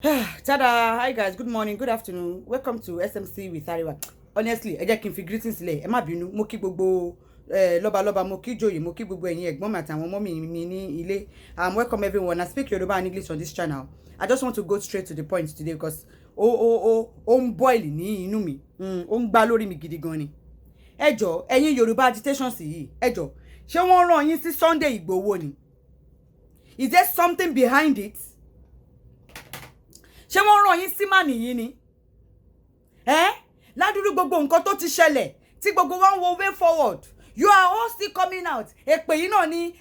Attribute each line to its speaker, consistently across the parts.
Speaker 1: Tada, hi guys, good morning, good afternoon, welcome to SMC with Ariwa. Honestly, ẹ jẹ́ kí n fi greetings sílẹ̀, ẹ má bínú, mo kí gbogbo lọ́balọ́ba, mo kí joyè, mo kí gbogbo ẹ̀yin ẹ̀gbọ́n mi àtàwọn ọmọ mi ní ilé. Welcome everyone. I speak Yoruba and English on this channel. I just want to go straight to the point today because ó ń boil ní inú mi, ó ń gbá lórí mi gidi gan ni. Ẹ jọ̀ọ́, ẹ̀yin Yoruba agitations yìí, ẹ jọ̀ọ́, ṣé wọ́n rán yín sí Sunday Igboho ni? Is there something behind it? Ṣé wọ́n rán yín sí mà nìyí ni? Ládùúrú gbogbo nǹkan tó ti ṣẹlẹ̀ tí gbogbo wa ń wo way forward. You are all still coming out. Èpè yìí náà ni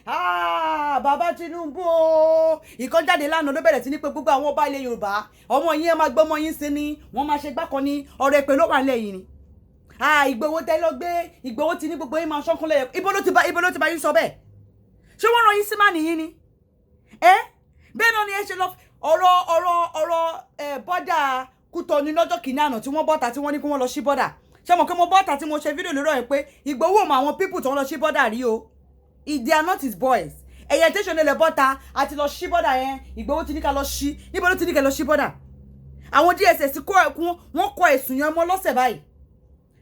Speaker 1: bàbá Tinubu o. Ìkan jáde lánàá ló bẹ̀rẹ̀ sí ní pé gbogbo àwọn ọba ilẹ̀ Yorùbá ọmọ yín ẹ máa gbọ́mọ yín sí ni wọ́n máa ṣe gbákan ní ọ̀rọ̀ èpè ló wà nílẹ̀ yìí ni. Ìgbòho tẹ́ lọ gbé Ìgbòho ti ní gbogbo yín máa ṣọ́kúnlẹ̀ ibo ló ti bá yín sọ bẹ́ẹ̀. Ṣé wọ́n rán yín sí mà nìyí ni? Bẹ́ẹ̀ náà ni ẹ ṣe lọ ọ̀rọ̀ bọ́dà Kútọ̀nù lọ́jọ́ kìíní àná tí wọ́n bọ́ta tí wọ́n ní kí wọ́n lọ sí bọ́dà. Ṣé mọ̀ pé mo bọ́ta tí mo ṣe fídíò lórí ẹ̀ pé Ìgbòho mọ àwọn people tó ń lọ sí bọ́dà rí o. They are not his boys. Ẹ̀yẹ tẹ́sán lè bọ́ta àti lọ sí bọ́dà yẹn Ìgbòho ti ní ká lọ sí níbo ló ti ní ká lọ sí bọ́dà. Àwọn DSS wọ́n kọ ẹ̀sùn yẹn mọ́ lọ́sẹ̀ báyìí.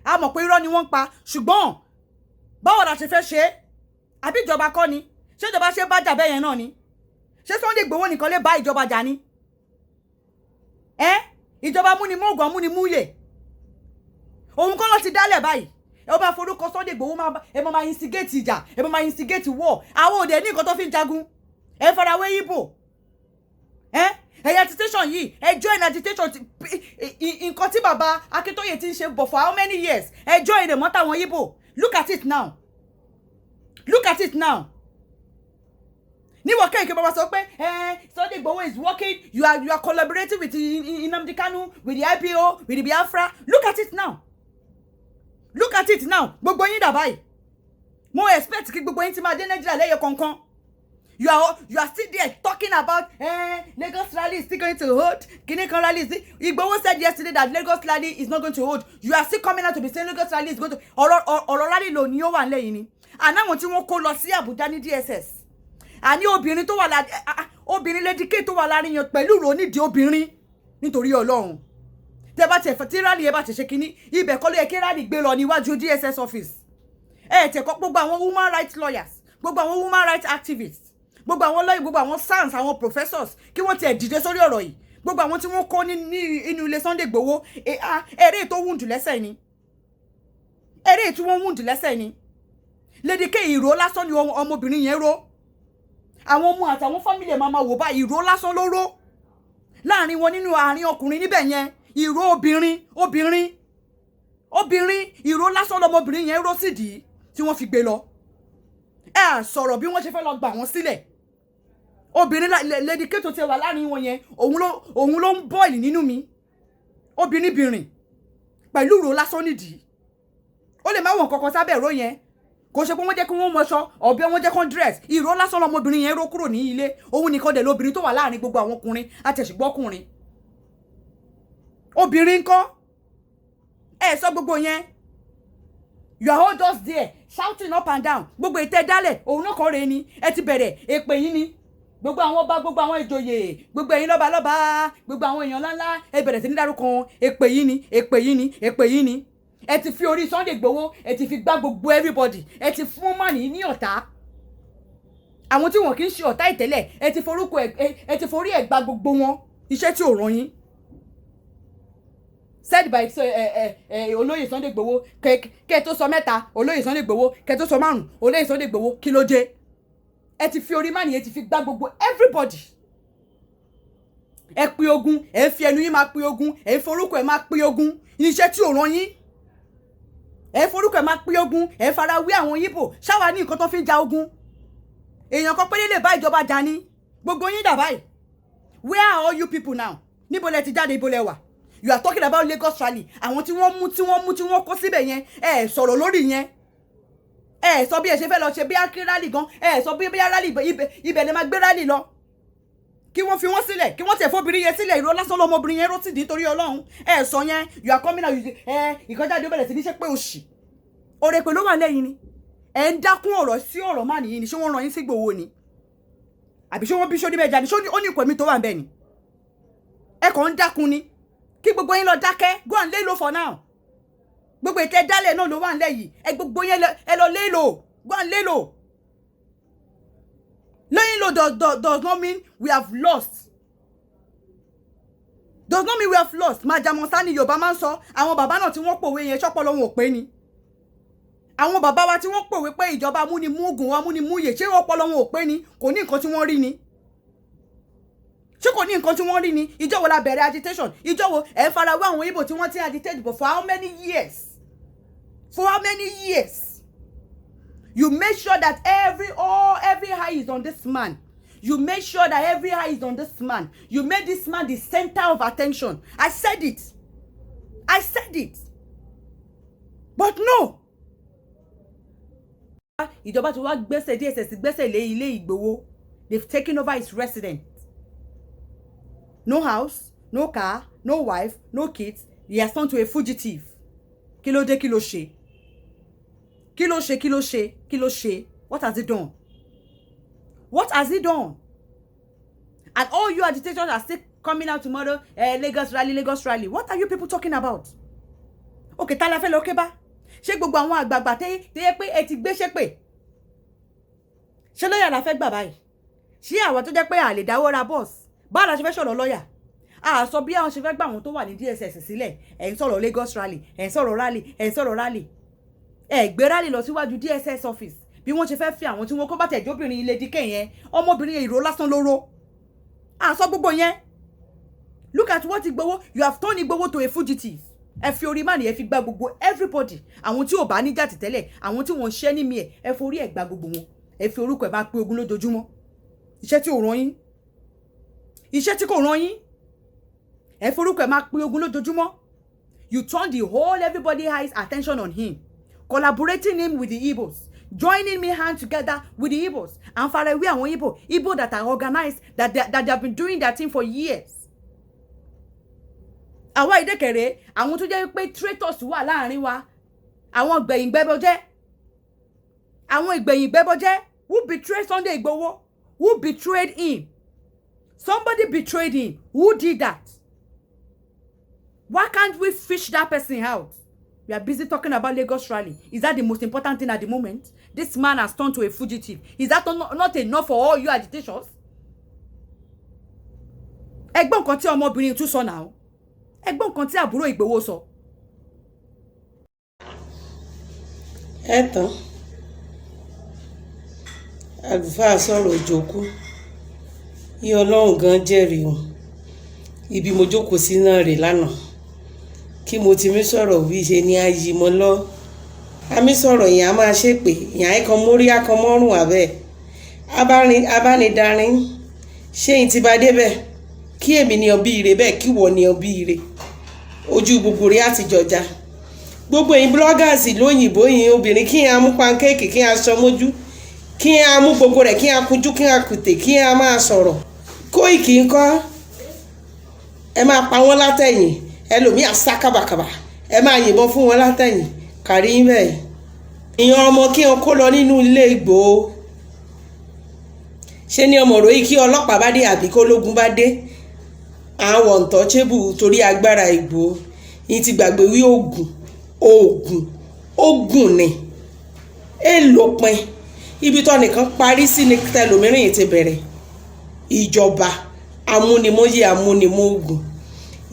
Speaker 1: A mọ̀ pé irọ́ ni wọ́n pa ṣùgbọ́n báwo la ṣe fẹ́ ṣe é? Àbí ìjọba kọ́ ni? Ṣé ìjọba ṣe bá jà bẹ́ẹ̀ yẹn náà ni? Ṣé Sunday Igboho nìkan lè bá ìjọba jà ni? Ìjọba múnimóògùn múnimúyè òun kọ́ ló ti dálẹ̀ báyìí. Ẹ bá forúkọ Sunday Igboho ẹ máa instigate ìjà ẹ máa instigate war. Àwọn òde ní nǹkan tó fi ń jagun ẹ farawé Igbo. Ẹ̀yà agitation yìí ẹ join agitation nǹkan tí bàbá Akíntóyè ti ń ṣe bọ̀ for how many years ẹ join rẹ̀ mọ́ta àwọn Igbo. Look at it now. Look at it now. Níwọ̀n kẹ́hìnkì bàbá sọ pé Sunday Igboho is working, you are collaborating with Nnamdi Kanu, with the IPO, with the Biafra. Look at it now. Look at it now. Gbogbo yín dà báyìí. Mo expect kí gbogbo yín ti máa dé Nàìjíríà lẹ́yọ kọ̀ọ̀kan. You are still there talking about Lagos rally is still going to hold. Kinikan rally is Igboho said yesterday that Lagos rally is not going to hold. You are still coming out to be saying Lagos rally is going to ọ̀rọ̀ rally lò ní ó wà nílẹ̀ yìí ni. Ànáwọn tí wọ́n kó lọ sí Àbújá ní DSS. Àní obìnrin tó wà obìnrin Lady K tó wà láàrin yan pẹ̀lú ìrònídìí obìnrin nítorí Ọlọ́run. Tẹ́ bá tiẹ̀ tí rally ẹ bá ti ṣe kínní ibẹ̀ kọ́ ló yẹ kí rally gbé lọ níwájú DSS office. Tẹ̀kọ́ gbogbo àwọn woman rights lawyers gbogbo àwọn woman rights activists gbogbo àwọn lawyer gbogbo àwọn SANS àwọn professors kí wọ́n tiẹ̀ dìde sórí ọ̀rọ̀ yìí gbogbo àwọn tí wọ́n kó ní inú ilé Sunday Igboho eré tó wùndù lẹ́sẹ̀ ni eré tí wọ́n wùndù lẹ́sẹ̀ ni Lady K ìró lásán ni ọmọbìnrin yẹn ró. Àwọn ọmọ àtàwọn family ẹ̀ máa wò bá ìró lásán ló ró láàrin wọn nínú àárín ọkùnrin níbẹ̀ yẹn ìró obìnrin ìró lásán lọmọbìnrin yẹn ró sídìí tí wọ́n fi gbé lọ. Sọ̀rọ̀ bí wọ́n ṣe fẹ́ lọ gbà wọ́n sílẹ̀. Obìnrin Lady K tó ti wà láàrin wọn yẹn òun ló ń bọ́ọ̀lì nínú mi. Obìnrin pẹ̀lú ìró lásán nídìí. Ó lè má wọ̀n kankan sábẹ́ ìró yẹn. Kò ṣe pé wọ́n jẹ́ kí wọ́n mọṣọ ọ̀bẹ wọ́n jẹ́ kí dress ìró lásán lọmọbìnrin yẹn ró kúrò ní ilé òun nìkan dẹ̀ lóbìnrin tó wà láàrin gbogbo àwọn ọkùnrin àtẹ̀sígbọ́kùnrin. Obìnrin ńkọ́ sọ gbogbo yẹn you are all just there shouting up and down gbogbo ètè dálẹ̀ òun náà kọ́ re ni ẹ ti bẹ̀rẹ̀ èpè yín ni gbogbo àwọn ọba gbogbo àwọn ìjòyè gbogbo ẹ̀yin lọ́balọ́ba gbogbo àwọn èèyàn ńláńlá ẹ bẹ̀rẹ̀ sí ní dárúkọ èpè yín ni ẹ ti fi orí Sunday Igboho ẹ ti fi gbá gbogbo everybody ẹ ti fún mọ́nì ní ọ̀tá àwọn tí wọn kì í ṣe ọ̀tá ìtẹ́lẹ̀ ẹ ti forí ẹ̀ gbá gbogbo wọn iṣẹ́ tí ò ràn yín. Said by olóyè Sunday Igboho kẹ́ tó sọ mẹ́ta olóyè Sunday Igboho kẹ́ tó sọ márùn olóyè Sunday Igboho kí ló dé ẹ ti fi orí mọ́nì ẹ ti fi gbá gbogbo everybody. Ẹ pín ogun ẹ fi ẹnu yín máa pín ogun ẹ forúkọ ẹ máa pín ogun iṣẹ́ tí ò ràn yín. Ẹ forúkọ ẹ máa pín ogun ẹ fara wé àwọn Igbo ṣáwa ní nǹkan tó fi ń ja ogun èèyàn kan péré lè bá ìjọba jà ní gbogbo yín dà báyìí. Where are all you people now? Níbo lẹ ti jáde ibo lẹ wà? You are talking about Lagos rally àwọn tí wọ́n kó síbẹ̀ yẹn sọ̀rọ̀ lórí yẹn sọ bí ẹ ṣe fẹ́ lọ ṣe bí akí rally gan sọ bí rally ibẹ̀ lè máa gbé rally lọ kí wọ́n fi wọ́n sílẹ̀ kí wọ́n tẹ̀ fóbìnrin yẹn sílẹ̀ ìró lásán lọmọbìnrin yẹn ró sì nítorí Ọlọ́run sọ yẹn you are coming out ìkọjáde ó bẹ̀rẹ̀ sí ní ṣe pé òṣì ọ̀rẹ́ pé ló wà lẹ́yìn ni ń dákún ọ̀rọ̀ sí ọ̀rọ̀ má nìyí ni ṣé wọ́n rán yín sí Igboho ni àbí ṣé wọ́n bí ṣó níbẹ̀ jáde ṣó ní ó ní ìpè mi tó wà ń bẹ̀ ni ẹ kàn ń dákun ni kí gbogbo yín lọ dákẹ́ go and lay low for now gbogbo ìtẹ́ dálẹ̀ náà ló wà nílẹ̀ yìí ẹ gbogbo yín ẹ lọ lay low go and lay low. Laying low does not mean we have lost. Does not mean we have lost. Májàmọ́ Sani Yorùbá máa ń sọ àwọn bàbá náà tí wọ́n pòwe yẹn ṣọ́pọ̀ lọ́wọ́ ò pé ni. Àwọn bàbá wa tí wọ́n pòwe pé ìjọba amúnimúgùn amúnimúyè ṣé ọpọlọ wọn ò pé ni kò ní nǹkan tí wọ́n rí ni. Ṣé kò ní nǹkan tí wọ́n rí ni? Ìjọ́ wo la bẹ̀rẹ̀ agitation? Ìjọ́ wo ẹ̀ ń farawé àwọn Igbo tí wọ́n ti agitate but for how many years? For how many years? You make sure that every eye is on this man. You make sure that every eye is on this man. You made this man the center of attention. I said it. I said it. But no. Ìjọba tí wá gbẹ́sẹ̀ DSS gbẹ́sẹ̀ lé ilé Ìgbòho. They've taken over his residence. No house, no car, no wife, no kids. He has turned to a fugitive. Kí ló dé, kí ló ṣe? Kí ló ṣe, kí ló ṣe, kí ló ṣe? What has he done? What has he done? And all you agitators are still coming out tomorrow, Lagos rally, Lagos rally. What are you people talking about? Okay, ta la fẹ́ lọ ké bá? Ṣé gbogbo àwọn àgbààgbà tẹ́ pé ẹ ti gbé ṣépè? Ṣé lọ́yà la fẹ́ gbà báyìí? Ṣé àwọn tó jẹ́ pé a lè dáwọ́ ra boss? Báwo la ṣe fẹ́ sọ̀rọ̀ lọ́yà? A sọ bí àwọn ṣe fẹ́ gbà àwọn tó wà ní DSS sílẹ̀. Ẹ̀ ń sọ̀rọ̀ Lagos rally, ẹ̀ ń sọ̀rọ̀ rally, ẹ̀ ń sọ̀rọ̀ rally. Ẹ gbé rally lọ síwájú DSS office bí wọ́n ṣe fẹ́ fi àwọn tí wọ́n kó bá tẹ̀jọ́ obìnrin ilé díkẹ́ yẹn ọmọbìnrin ìró lásán lóró àsọ gbogbo yẹn. Look at what Igboho, you have turned Igboho to a fugitive. Ẹ fi orí mani ẹ fi gba gbogbo everybody àwọn tí ò bá ní jàtì tẹ́lẹ̀ àwọn tí wọ́n ṣẹ́ ní mi ẹ forí ẹ̀ gba gbogbo wọn ẹ fi orúkọ ẹ̀ máa pé ogun lójoojúmọ́ iṣẹ́ tí ò ràn yín iṣẹ́ tí kò ràn yín ẹ forúkọ ẹ̀ máa pé ogun lójoojúmọ́. You turn the whole everybody eyes attention on him, collaborating him with the Igbos, joining me hand together with the Igbos and faraway àwọn Igbo that are organized that they have been doing their thing for years. Àwa ìdẹ́kẹ̀rẹ́ àwọn tó jẹ́ pé traitors wà láàrin wa àwọn ìgbẹ̀yìn gbẹ́bọjẹ́ àwọn ìgbẹ̀yìn gbẹ́bọjẹ́ who betrayed Sunday Igboho, who betrayed him. Somebody betrayed him. Who did that? Why can't we fish that person out? We are busy talking about Lagos rally. Is that the most important thing at the moment? This man has turned to a fugitive. Is that not enough for all you agitations? Ẹgbọ́n nǹkan tí ọmọbìnrin tún sọ náà. Ẹgbọ́n nǹkan tí àbúrò Ìgbòho sọ.
Speaker 2: Ẹ̀tàn. Àlùfáà sọ̀rọ̀ òjòkú. Iye Ọlọ́run gan jẹ́rìí o. Ibi mo jókòó sí náà rè lánàá. Kí mo ti mi sọ̀rọ̀ wí ṣe ni ayì mọ́ lọ. A mi sọ̀rọ̀ yẹn a máa ṣépè, yẹn àìkan mórí akọ mọ́rùn àbẹ́. Abánidarin ṣé n ti bá débẹ̀ kí èmi ni ọbí ire bẹ́ẹ̀ kí wọ́n ni ọbí ire. Ojú gbogbo rẹ̀ àti jọjà. Gbogbo ẹ̀yin bloggers lóyìnbó yín obìnrin kí a mú pancake kí a sọ mójú kí a mú gbogbo rẹ̀ kí a kunjú kí a kùtè kí a máa sọ̀rọ̀. Koiki ńkọ́ ẹ máa pa wọ́n látẹ̀yìn ẹlòmíà sá kábàkàbà ẹ máa yìnbọn fún wọn látẹ̀yìn kàrí bẹ́ẹ̀. Ìyàn ọmọ kí wọn kó lọ nínú ilé Ìgbòho ṣé ní ọmọ ròyìn kí ọlọ́pàá bá dé àbí kó lógun bá dé àwọn untouchable torí agbára Ìgbòho yìí ti gbàgbé wí oògùn ni èlòpin ibi tó nìkan parí sí ní tẹlòmíràn yìí ti bẹ̀rẹ̀ ìjọba amúnimóyè amúnimóògùn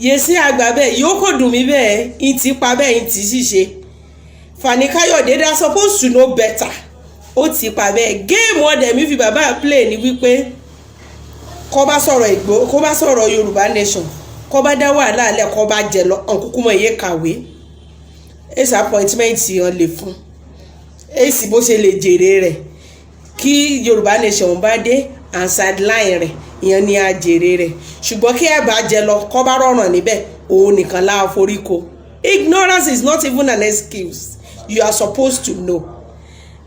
Speaker 2: yèsí àgbà bẹ́ẹ̀ yóò kò dùn mí bẹ́ẹ̀ ń ti pa bẹ́ẹ̀ ń ti ṣiṣẹ́ Fani Káyọ̀dé dá supposed to know better ó ti pa bẹ́ẹ̀ géèmù ọ̀dẹ̀ mi fi bàbá play ni wípé kó bá sọ̀rọ̀ Ìgbò kó bá sọ̀rọ̀ Yorùbá nation kó bá dá wàhálà alẹ́ kó bá jẹ lọ ọ̀nkúkú mọ̀ iye kàwé èsì appointment yẹn lè fún èsì bó ṣe lè jèrè rẹ̀ kí Yorùbá nation bá dé and sideline rẹ̀ ìyẹn ni a jèrè rẹ̀ ṣùgbọ́n kí ẹ bá jẹ lọ kó bá rọrùn níbẹ̀ òun nìkan láà foríko. Ignorance is not even an excuse. You are supposed to know.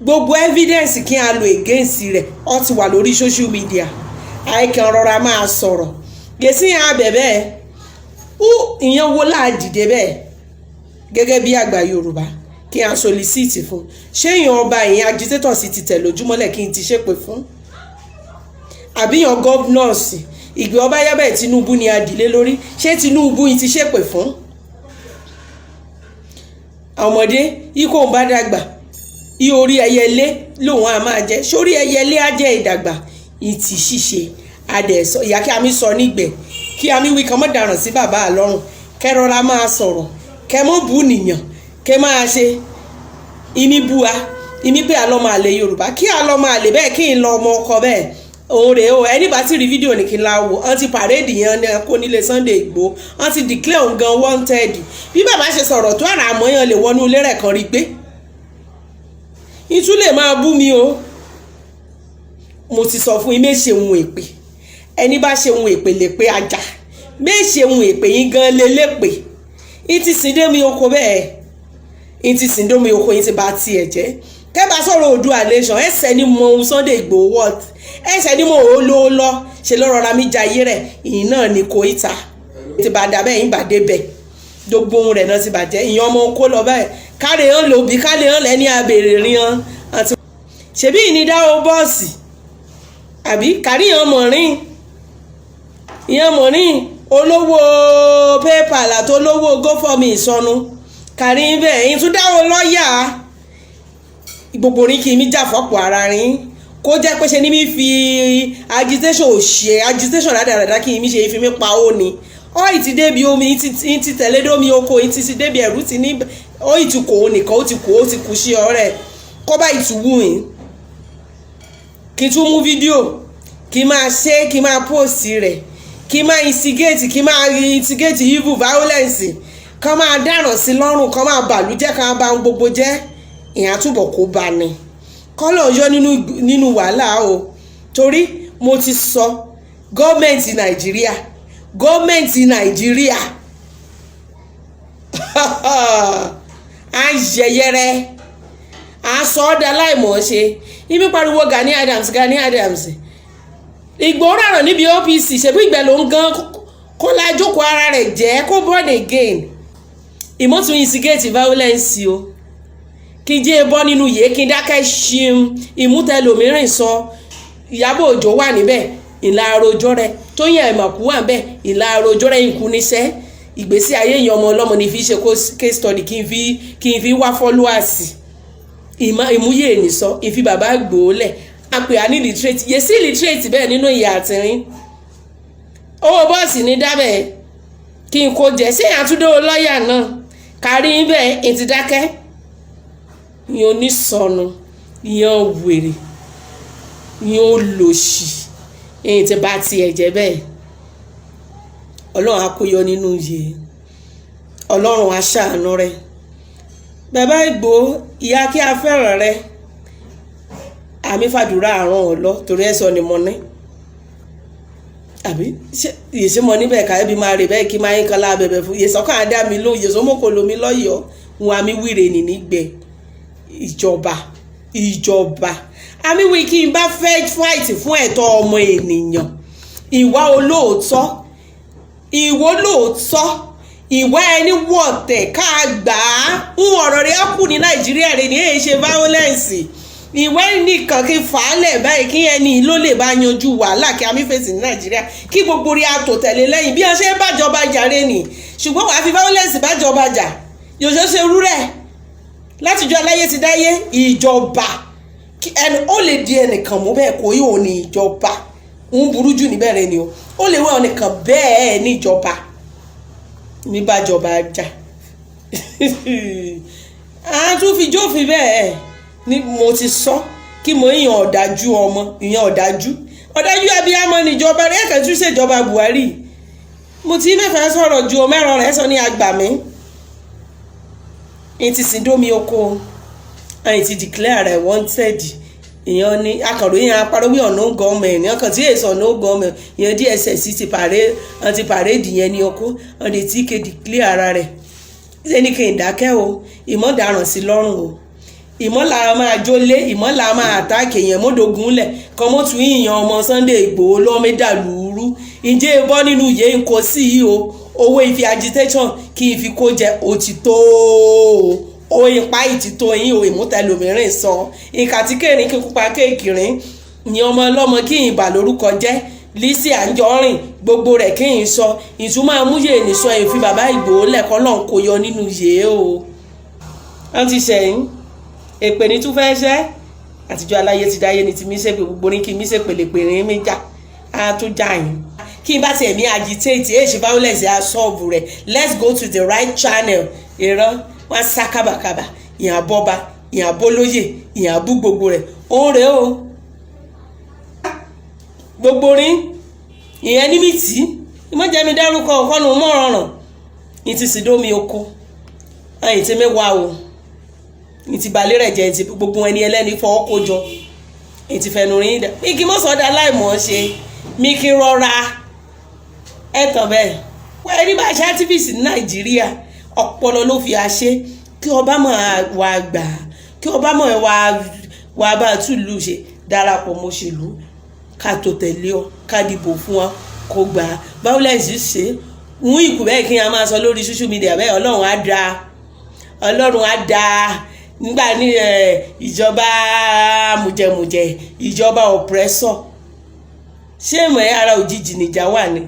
Speaker 2: Gbogbo evidence kí a lo against rẹ̀ ó ti wà lórí social media àìkàn rọra máa sọ̀rọ̀ gèsì yẹn abẹ̀bẹ̀ ìyẹn wo láàdìde bẹ́ẹ̀ gẹ́gẹ́ bí àgbà Yorùbá kí a solicit fún ṣé ìyẹn ọba ìyẹn agitator sì ti tẹ̀ lójúmọ́lẹ̀ kí n ti ṣépè fún àbíyàn governors ìgbé ọba yábẹ̀ Tinubu ni adìlé lórí ṣé Tinubu yìí ti ṣépè fún ọmọdé ikú ń bá dàgbà orí ẹyẹlé lòun á máa jẹ sórí ẹyẹlé á jẹ ìdàgbà ìtì ṣíṣe adẹ̀sọ ìyá kí ami sọ nígbẹ̀ kí ami wí kan mọ́ dàrán sí bàbá àlọ́run kẹrọra máa sọ̀rọ̀ kẹ mọ́ bú nìyàn kẹ máa ṣe ìmí búwa ìmí pé àlọ́mọ àlè Yorùbá kí àlọ́mọ àlè bẹ́ẹ̀ kí n lọ ọmọ ọkọ bẹ́ẹ̀ òun rèé o ẹni bá ti rí fídíò ní kí n la wò ọ́n ti pàréèdì yẹn ní kó nílé Sunday Igboho ọ́n ti declare òun gan wanted bí bàbá ṣe sọ̀rọ̀ tó àrà àmọ́yàn lè wọnú ilé rẹ̀ kan rí pé ìtú lè máa bú mi o mo ti sọ fún yín méṣe ohun èpè ẹni bá ṣe ohun èpè lè pé ajá méṣe ohun èpè yín gan lè lépè yín ti sìn dé mi oko bẹ́ẹ̀ yín ti sìn dé mi oko yín ti bá tiẹ̀ jẹ́ kẹ́bà sọ̀rọ̀ Oòduà nation ẹsẹ̀ ni mo ohun Sunday Igboho what ẹsẹ̀ ni mo ò ló lọ ṣe lọ́rọ̀ ra mi jayé rẹ̀ ìyìn náà ni kò ìta ti bá dà bẹ́ẹ̀ yín bá dé bẹ́ẹ̀ gbogbo ohun rẹ̀ náà ti bàjẹ́ ìyẹn ọmọ oko lọ bẹ́ẹ̀ káre hàn lòbí káre hàn lẹ́ni abèrè ríhan àti ṣèbí ìnídàá bọ́ọ̀sì àbí káríyàn mọ̀rin ìyẹn mọ̀rin olówó PayPal àti olówó GoFundMe ìsọnù kárí bẹ́ẹ̀ yín tún dáwọ́ lọ́ọ̀yà gbogbo orin kì í mi jà fọ́pọ̀ ara rin kó jẹ́ pé ṣe ní mi fi agitation rádaràdá kí mi ṣe fi mi pa ó ni ọ́ì ti débi omi ti tẹ̀lé dómi oko ti débi ẹ̀rú ti ní ọ́ì ti kò ó nìkan ó ti kú sí ọ̀rẹ́ kọ́ bá ìtúwú yìí kí tún mú fídíò kí máa ṣe kí máa post rẹ̀ kí máa instigate evil violence kán máa dáràn sí lọ́rùn kán máa bàlújẹ́ kán bá ń gbogbo jẹ́ ìyẹn àtúbọ̀ kó bá ní kọ́lọ̀ yọ nínú wàhálà o torí mo ti sọ gọ́ọ̀mẹ̀ntì Nàìjíríà à ń yẹyẹrẹ à ń sọ ọ́ dá láìmọ̀ ṣe ibi pariwo Gani Adams Ìgbòho rárá níbi OPC ṣebí ìgbẹ́ ló ń gan kó lájókòó ara rẹ̀ jẹ́ kó born again ìmọ̀tò instigate violence o kí n jẹ́ bọ́ nínú yìí kí n dákẹ́ ṣeun ìmútẹlòmíràn sọ Ìyábọ̀ Òjó wà níbẹ̀ ìlà àròjọ rẹ̀ Tóyìn Àìmọ̀kú wà níbẹ̀ ìlà àròjọ rẹ̀ ìkú níṣẹ́ ìgbésí ayé èèyàn ọmọ ọlọ́mọ ní fi ṣe case study kí n fi wá followers ìmúyè nìsọ ìfi bàbá Ìgbòho lẹ̀ àpè àní literate yẹ sí literate bẹ́ẹ̀ nínú ìyá àtìrín owó bọ́ọ̀sì ní dábẹ́ kí n kó jẹ sí àtúndó lọ́ọ̀yà náà kárí bẹ́ẹ̀ ètí dákẹ́ ìyẹn onísọnù ìyẹn wèrè ìyẹn olòṣì èyí tí bá tiẹ̀ jẹ́ bẹ́ẹ̀ Ọlọ́run á kó yọ nínú yìí Ọlọ́run á ṣàánú rẹ̀ bàbá Ìgbòho ìyá kí a fẹ́ràn rẹ̀ àmì fàdúrà àrùn ọ̀lọ́ torí ẹ̀ sọ ni mo ní àbí yèsí mo níbẹ̀ ká ẹbí máa rè bẹ́ẹ̀ kí máa ń kan lábẹ́bẹ́ fún yèsọ́ kàn á dá mi lóhùn yèsọ́ mọ́kò lomi lọ́yọ̀ọ́ wọn àmì wíre nì nígbẹ́ ìjọba àmì wí kí n bá fẹ́ fight fún ẹ̀tọ́ ọmọ ènìyàn ìwà olóòótọ́ ìwà ẹni wọ̀tẹ̀ ká gbà á ń ọ̀rọ̀ rẹ̀ kù ní Nàìjíríà rẹ̀ ní èyí ṣe violence ìwé nìkan kí fàálẹ̀ báyìí kí ẹni ló lè bá yanjú wàhálà kí amífèsì ní Nàìjíríà kí gbogbo rí àtò tẹ̀lé lẹ́yìn bí wọ́n ṣe ń bájọba jà rẹ̀ nì ṣùgbọ́n wàá fi violence bájọba jà yòóṣe ṣe rú rẹ̀ látijọ́ aláyé ti dáyé ìjọba ẹni ó lè di ẹnìkan mú bẹ́ẹ̀ kó yóò ní ìjọba ń burú jù níbẹ̀rẹ̀ ni ó lè wọ́n ẹnìkan bẹ́ẹ̀ níjọba níbàjọba jà a tún fi jófin bẹ́ẹ̀ ni mo ti sọ kí mo yàn ọ̀dájú ọmọ ìyẹn ọ̀dájú abiyamọ níjọba rẹ̀ kàn tún ṣèjọba Buhari mo ti mẹ́fà sọ̀rọ̀ ju mẹ́rọ rẹ̀ sọ ní àgbà mi n ti sìn dómi oko n ti declare rẹ̀ wanted ìyẹn ní akọ̀ròyìn apárọ́wé ọ̀nà gọ́ọ̀mẹ̀ntì ọkàn tí èso ọ̀nà gọ́ọ̀mẹ̀ntì ìyẹn DSS ti parade yẹn ní oko ọ̀dẹ̀ tí ké declare ara rẹ̀ ṣe ní kí n dákẹ́ o ìmọ̀dáràn sí lọ́rùn o ìmọ̀lá máa jólé ìmọ̀lá máa àtàkì èèyàn mọ́dọ̀gúnlẹ̀ kan mọ́ tún yìnyín ọmọ Sunday Igboho lọ́mẹ́dà lùúrú ǹjẹ́ bọ́ nínú yé ń kó sí yìí o owó ìfi agitation kí n fi kó jẹ òtítọ́ owó ipa ìtítọ́ yín o ìmútẹlòmíràn sọ ìkà tí kéèrín kí kúpa kéèkìrín ni ọmọ ọlọ́mọ kí ìbà lórúkọ jẹ́ Lizzy Anjorin gbogbo rẹ̀ kí n sọ ìtumọ̀ amúyè nìsọ èéfín bàbá Ìgbòho lẹ́kọ́ lọ́n kò yọ nínú yèé o wọ́n ti sẹ́yìn èpè ní tún fẹ́ ṣẹ́ àtijọ́ aláyé ti dáyé ni ti mí ṣèpè gbogbo ní kí mí ṣèpè lè pè ní mí jà á tún jà yín kí n bá tiẹ̀ mí agitate èyí violence á sọ́ọ̀bù rẹ̀ let's go to the right channel ìran wọn sá kábàkábà ìyàn bọ́ba ìyàn bólóyè ìyàn bú gbogbo rẹ̀ ó rèé o gbogbo rí ìyẹn ní mìtì ìmọ̀jẹ̀mí dárúkọ ọ̀kọ́nù mọ́rọ̀ràn ìtì sídómi oko ẹ̀yìn tí mẹ́wàá o ìtì balẹ̀ rẹ̀ jẹ́ ìtì gbogbo ẹni ẹlẹ́ni fọwọ́ kó jọ ìtì fẹnu rí dà mí kí mọ́sọ̀ọ́dá láìmọ̀ ṣe mí kí rọra ẹ̀tàn bẹ́ẹ̀ ẹni bá ṣe activist ní Nàìjíríà ọpọlọ ló fi àṣẹ kí ọba máa wà gbà kí ọba máa wà bá túlù ṣe darapọ̀ mọ́ṣèlú ká tó tẹ̀lé ọ ká dìbò fún ọ kó gbà violence ṣe mú ìkù bẹ́ẹ̀ kí a máa sọ lórí social media bẹ́ẹ̀ Ọlọ́run á dáa nígbà ní ìjọba mùjẹmùjẹ ìjọba oppressor ṣé mọ̀ ẹ́ ara òjijì nìjà wà ni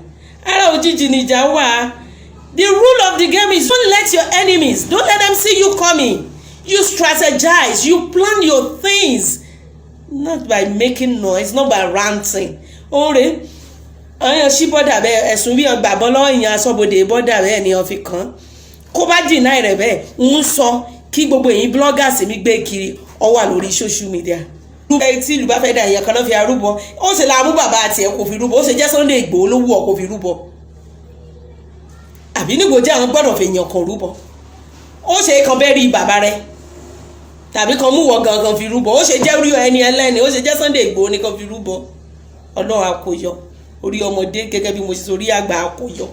Speaker 2: ara òjijì nìjà wà. The rule of the game is don't let your enemies, don't let them see you coming. You strategize, you plan your things. Not by making noise, not by ranting. Ore, ayan si bọ́dà bẹ́ẹ̀ ẹ̀sùn bí ọgbà bọ́ lọ́wọ́ ìyẹn aṣọ́bodè bọ́dà bẹ́ẹ̀ ni wọ́n fi kàn. Kó bá deny rẹ̀ bẹ́ẹ̀ ń sọ kí gbogbo ẹ̀yin bloggers mi gbé kiri ó wà lórí social media. Tí ìlú bá fẹ́ dà ìyẹn kan náà fi arúbọ ó ṣe la mú bàbá àti ẹ̀ kò fi rúbọ ó ṣe jẹ́ Sunday Igboho ló wù ọ́ kò fi rúbọ. Àbí níbo jẹ́ àwọn gbọ́dọ̀ fi èèyàn kan rúbọ ó ṣe kan bẹ́ẹ̀ rí bàbá rẹ̀ tàbí kan mú wọ gangan fi rúbọ ó ṣe jẹ́ orí ẹni ẹlẹ́ni ó ṣe jẹ́ Sunday Igboho ní kan fi rúbọ Ọlọ́run àkóyọ orí ọmọdé gẹ́gẹ́ bí mo ṣe orí àgbà àkóyọ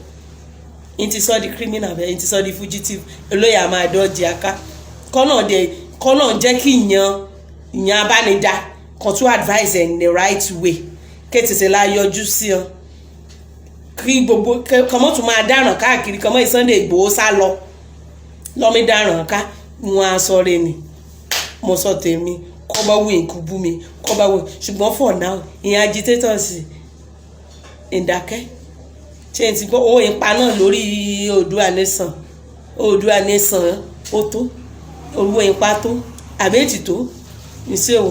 Speaker 2: n ti sọ di criminal bẹ́ẹ̀ n ti sọ di fugitive olóyè àmọ́ àdọ́jì aká kọ́nà jẹ́ kí ìyàn abánidá kan tún advise in the right way kétètè la yọjú sí ọ kí gbogbo kọmọ tún máa dáràn káàkiri kọmọ Sunday Igboho sá lọ lọ́mí dáràn ká wọn aṣọ rẹ ni mo sọ tèmi kọ́ bá wù ìkú bú mi kọ́ bá wù ṣùgbọ́n for now ìyẹn agitators ìdákẹ́ ṣe ti gbọ́ owó ipa náà lórí Oòduà Nation ó tó owó ipa tó àbẹ́ẹ̀tì tó ìṣe o